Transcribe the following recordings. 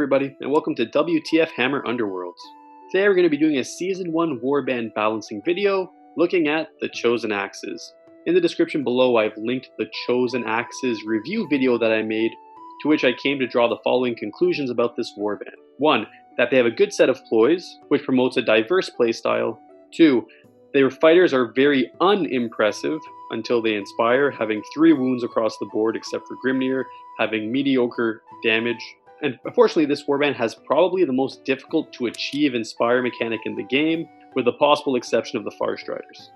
everybody, and welcome to WTF Hammer Underworlds. Today we're going to be doing a Season 1 Warband balancing video looking at the Chosen Axes. In the description below I've linked the Chosen Axes review video that I made, to which I came to draw the following conclusions about this warband. 1. That they have a good set of ploys, which promotes a diverse playstyle. 2. Their fighters are very unimpressive until they inspire, having 3 wounds across the board except for Grimnir, having mediocre damage. And unfortunately, this warband has probably the most difficult to achieve inspire mechanic in the game, with the possible exception of the Farstriders.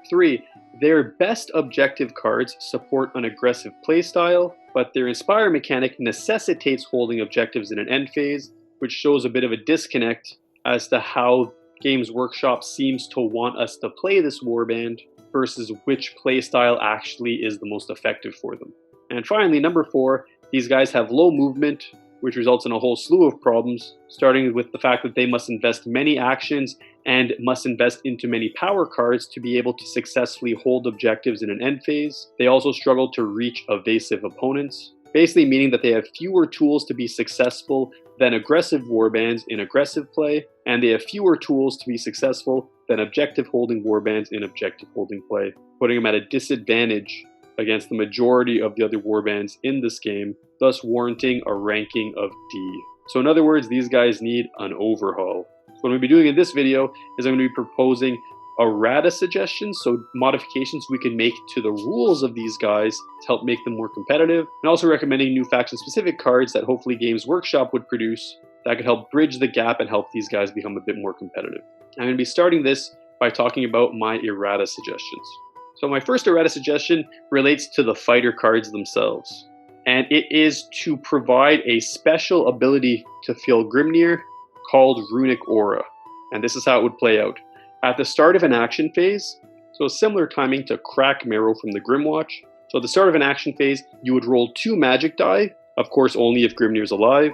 3. Their best objective cards support an aggressive playstyle, but their inspire mechanic necessitates holding objectives in an end phase, which shows a bit of a disconnect as to how Games Workshop seems to want us to play this warband versus which playstyle actually is the most effective for them. And finally, number 4, these guys have low movement, which results in a whole slew of problems, starting with the fact that they must invest many actions and must invest into many power cards to be able to successfully hold objectives in an end phase. They also struggle to reach evasive opponents, basically meaning that they have fewer tools to be successful than aggressive warbands in aggressive play, and they have fewer tools to be successful than objective holding warbands in objective holding play, putting them at a disadvantage against the majority of the other warbands in this game, thus warranting a ranking of D. So in other words, these guys need an overhaul. So what I'm going to be doing in this video is I'm going to be proposing Errata suggestions, so modifications we can make to the rules of these guys to help make them more competitive, and also recommending new faction-specific cards that hopefully Games Workshop would produce that could help bridge the gap and help these guys become a bit more competitive. I'm going to be starting this by talking about my Errata suggestions. So my first Errata suggestion relates to the fighter cards themselves, and it is to provide a special ability to fill Grimnir called Runic Aura, and this is how it would play out. At the start of an action phase, so similar timing to Crack Marrow from the Grimwatch, so at the start of an action phase, you would roll 2 magic die, of course only if Grimnir is alive,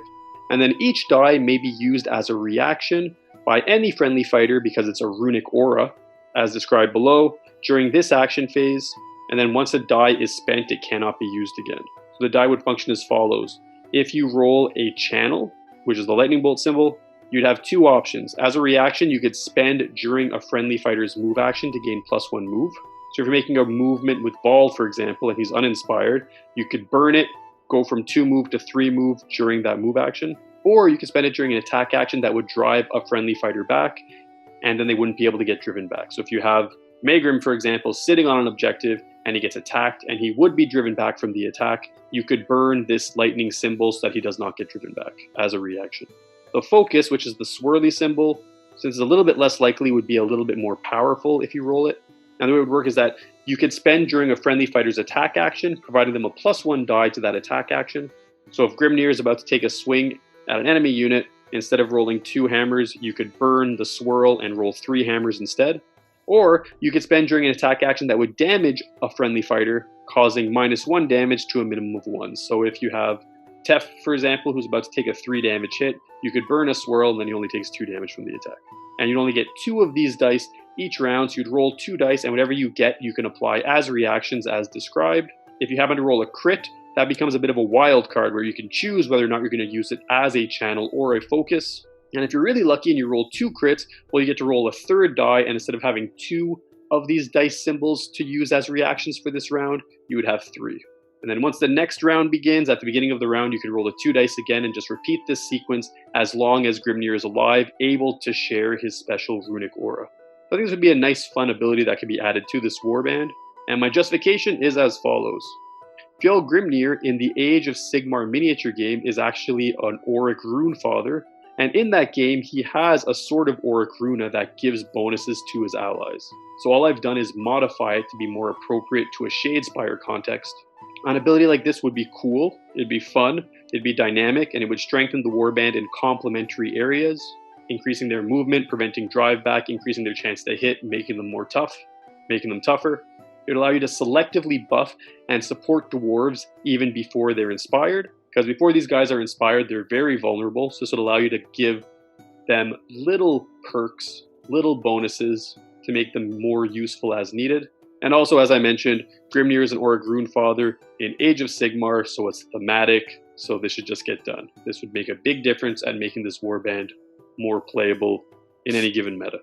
and then each die may be used as a reaction by any friendly fighter because it's a Runic Aura, as described below, during this action phase, and then once a die is spent, it cannot be used again. So the die would function as follows. If you roll a channel, which is the lightning bolt symbol, you'd have 2 options. As a reaction, you could spend during a friendly fighter's move action to gain +1 move. So if you're making a movement with Ball, for example, and he's uninspired, you could burn it, go from 2 move to 3 move during that move action, or you could spend it during an attack action that would drive a friendly fighter back, and then they wouldn't be able to get driven back. So if you have Megrim, for example, sitting on an objective and he gets attacked and he would be driven back from the attack, you could burn this lightning symbol so that he does not get driven back as a reaction. The focus, which is the swirly symbol, since it's a little bit less likely, would be a little bit more powerful if you roll it. And the way it would work is that you could spend during a friendly fighter's attack action, providing them a +1 die to that attack action. So if Grimnir is about to take a swing at an enemy unit, instead of rolling 2 hammers, you could burn the swirl and roll 3 hammers instead. Or you could spend during an attack action that would damage a friendly fighter, causing -1 damage to a minimum of 1. So if you have Tef, for example, who's about to take a 3 damage hit, you could burn a swirl and then he only takes 2 damage from the attack. And you'd only get 2 of these dice each round, so you'd roll 2 dice, and whatever you get, you can apply as reactions as described. If you happen to roll a crit, that becomes a bit of a wild card where you can choose whether or not you're going to use it as a channel or a focus. And if you're really lucky and you roll 2 crits, well, you get to roll a 3rd die, and instead of having 2 of these dice symbols to use as reactions for this round, you would have 3. And then once the next round begins, at the beginning of the round, you can roll the 2 dice again and just repeat this sequence as long as Grimnir is alive, able to share his special Runic Aura. I think this would be a nice, fun ability that could be added to this warband, and my justification is as follows. Fjell Grimnir in the Age of Sigmar miniature game is actually an Auric Runefather, and in that game, he has a sort of Auric Runa that gives bonuses to his allies. So all I've done is modify it to be more appropriate to a Shadespire context. An ability like this would be cool, it'd be fun, it'd be dynamic, and it would strengthen the warband in complementary areas, increasing their movement, preventing drive back, increasing their chance to hit, making them more tough, making them tougher. It would allow you to selectively buff and support dwarves even before they're inspired, because before these guys are inspired, they're very vulnerable, so this would allow you to give them little perks, little bonuses to make them more useful as needed. And also, as I mentioned, Grimnir is an Auric Runefather in Age of Sigmar, so it's thematic, so this should just get done. This would make a big difference at making this warband more playable in any given meta.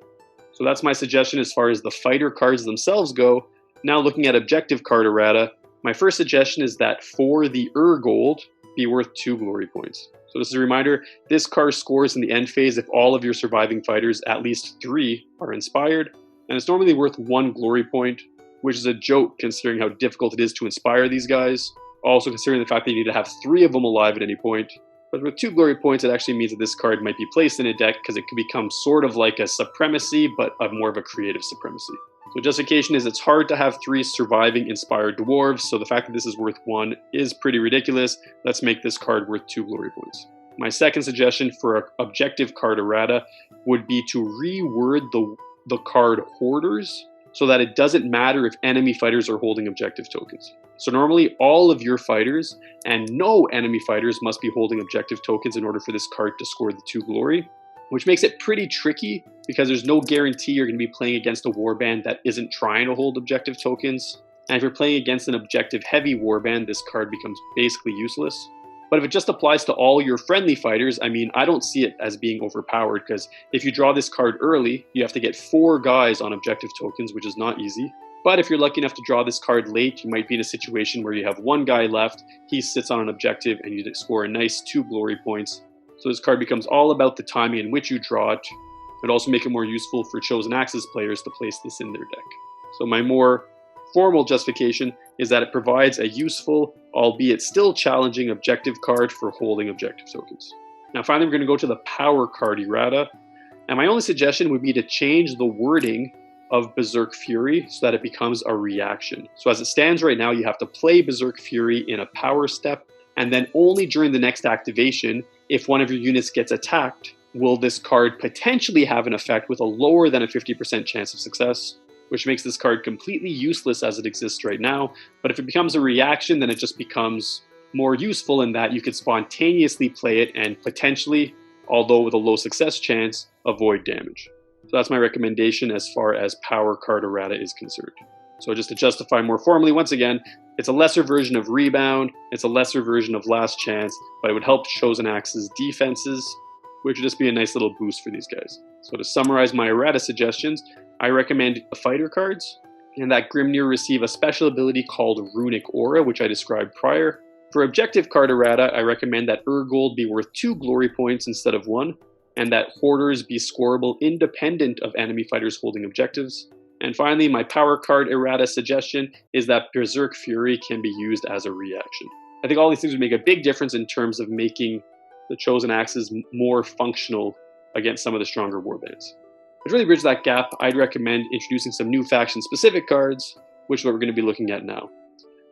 So that's my suggestion as far as the fighter cards themselves go. Now looking at objective card errata, my first suggestion is that for the gold be worth 2 glory points. So this is a reminder, this card scores in the end phase if all of your surviving fighters, at least 3, are inspired, and it's normally worth 1 glory point, which is a joke considering how difficult it is to inspire these guys. Also considering the fact that you need to have 3 of them alive at any point. But with 2 glory points, it actually means that this card might be placed in a deck because it could become sort of like a supremacy, but more of a creative supremacy. So justification is it's hard to have 3 surviving inspired dwarves, so the fact that this is worth 1 is pretty ridiculous. Let's make this card worth 2 glory points. My second suggestion for an objective card errata would be to reword the card Hoarders so that it doesn't matter if enemy fighters are holding objective tokens. So normally all of your fighters and no enemy fighters must be holding objective tokens in order for this card to score the 2 glory, which makes it pretty tricky because there's no guarantee you're going to be playing against a warband that isn't trying to hold objective tokens. And if you're playing against an objective heavy warband, this card becomes basically useless. But if it just applies to all your friendly fighters, I mean, I don't see it as being overpowered because if you draw this card early, you have to get 4 guys on objective tokens, which is not easy. But if you're lucky enough to draw this card late, you might be in a situation where you have 1 guy left, he sits on an objective, and you score a nice 2 glory points. So this card becomes all about the timing in which you draw it. It'd also make it more useful for Chosen Axes players to place this in their deck. So my more formal justification is that it provides a useful, albeit still challenging, objective card for holding objective tokens. Now finally, we're going to go to the power card errata. And my only suggestion would be to change the wording of Berserk Fury so that it becomes a reaction. So as it stands right now, you have to play Berserk Fury in a power step, and then only during the next activation, if one of your units gets attacked, will this card potentially have an effect with a lower than a 50% chance of success, which makes this card completely useless as it exists right now. But if it becomes a reaction, then it just becomes more useful in that you could spontaneously play it and potentially, although with a low success chance, avoid damage. So that's my recommendation as far as power card errata is concerned. So just to justify more formally, once again, it's a lesser version of Rebound, it's a lesser version of Last Chance, but it would help Chosen Axes defenses, which would just be a nice little boost for these guys. So to summarize my errata suggestions, I recommend the fighter cards, and that Grimnir receive a special ability called Runic Aura, which I described prior. For objective card errata, I recommend that Gold be worth 2 glory points instead of 1, and that Hoarders be scoreable independent of enemy fighters holding objectives. And finally, my power card errata suggestion is that Berserk Fury can be used as a reaction. I think all these things would make a big difference in terms of making the Chosen Axes more functional against some of the stronger warbands. To really bridge that gap, I'd recommend introducing some new faction-specific cards, which is what we're going to be looking at now.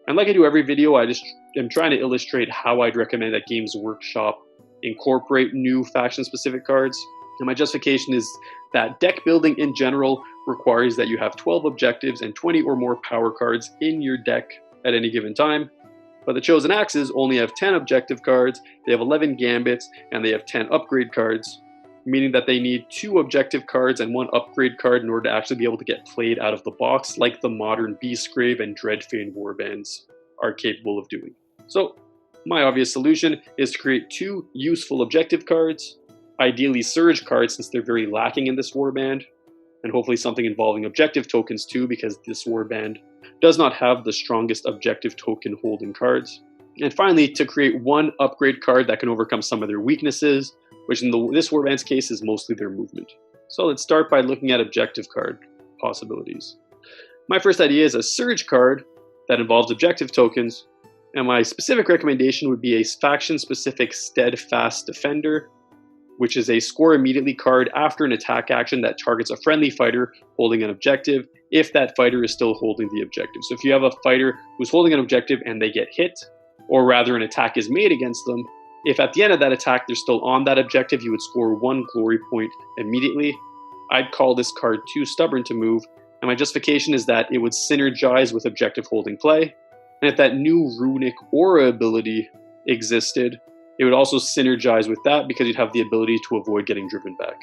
And like I do every video, I just am trying to illustrate how I'd recommend that Games Workshop incorporate new faction-specific cards. And my justification is that deck building in general requires that you have 12 objectives and 20 or more power cards in your deck at any given time. But the Chosen Axes only have 10 objective cards, they have 11 gambits, and they have 10 upgrade cards, meaning that they need 2 objective cards and 1 upgrade card in order to actually be able to get played out of the box like the modern Beastgrave and Dreadfane warbands are capable of doing. So my obvious solution is to create 2 useful objective cards, ideally surge cards since they're very lacking in this warband, and hopefully something involving objective tokens too, because this warband does not have the strongest objective token holding cards. And finally, to create 1 upgrade card that can overcome some of their weaknesses, which in this warband's case is mostly their movement. So let's start by looking at objective card possibilities. My first idea is a surge card that involves objective tokens, and my specific recommendation would be a faction-specific Steadfast Defender, which is a score immediately card after an attack action that targets a friendly fighter holding an objective if that fighter is still holding the objective. So if you have a fighter who's holding an objective and they get hit, or rather an attack is made against them, if at the end of that attack they're still on that objective, you would score 1 glory point immediately. I'd call this card too stubborn to move, and my justification is that it would synergize with objective holding play, and if that new Runic Aura ability existed, it would also synergize with that because you'd have the ability to avoid getting driven back.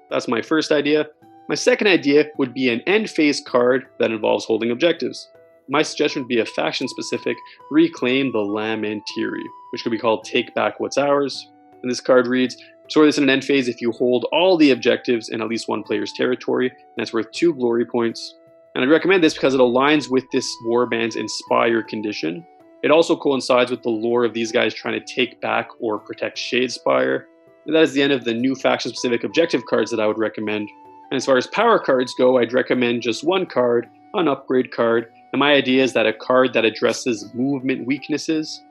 That's my first idea. My second idea would be an end phase card that involves holding objectives. My suggestion would be a faction-specific Reclaim the Lamentiri. which could be called Take Back What's Ours. And this card reads, store this in an end phase if you hold all the objectives in at least one player's territory, and that's worth 2 glory points. And I'd recommend this because it aligns with this warband's Inspire condition. It also coincides with the lore of these guys trying to take back or protect Shadespire. And that is the end of the new faction-specific objective cards that I would recommend. And as far as power cards go, I'd recommend just one card, an upgrade card. And my idea is that a card that addresses movement weaknesses.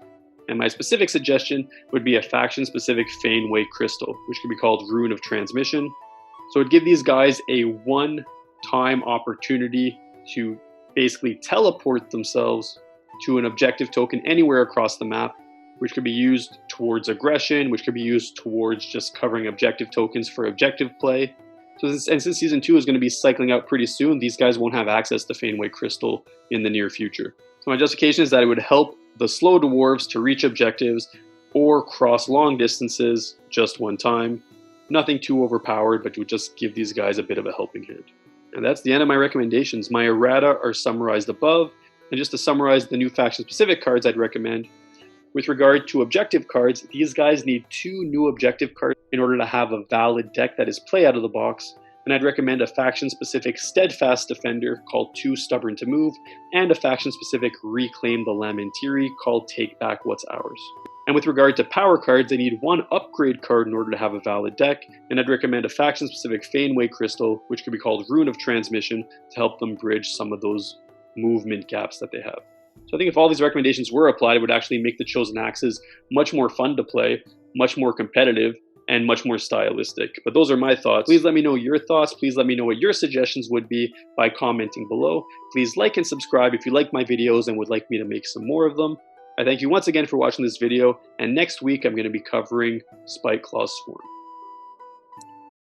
And my specific suggestion would be a faction-specific Feynway Crystal, which could be called Rune of Transmission. So it'd give these guys a one-time opportunity to basically teleport themselves to an objective token anywhere across the map, which could be used towards aggression, which could be used towards just covering objective tokens for objective play. So since Season 2 is going to be cycling out pretty soon, these guys won't have access to Feynway Crystal in the near future. So my justification is that it would help the slow dwarves to reach objectives or cross long distances just one time. Nothing too overpowered, but would just give these guys a bit of a helping hand. And that's the end of my recommendations. My errata are summarized above, and just to summarize the new faction-specific cards I'd recommend. With regard to objective cards, these guys need 2 new objective cards in order to have a valid deck that is play out of the box, and I'd recommend a faction-specific Steadfast Defender called Too Stubborn to Move, and a faction-specific Reclaim the Lamentiri called Take Back What's Ours. And with regard to power cards, they need 1 upgrade card in order to have a valid deck, and I'd recommend a faction-specific Feynway Crystal, which could be called Rune of Transmission, to help them bridge some of those movement gaps that they have. So I think if all these recommendations were applied, it would actually make the Chosen Axes much more fun to play, much more competitive, and much more stylistic. But those are my thoughts. Please let me know your thoughts. Please let me know what your suggestions would be by commenting below. Please like and subscribe if you like my videos and would like me to make some more of them. I thank you once again for watching this video, and next week I'm going to be covering Spike Claw's Swarm.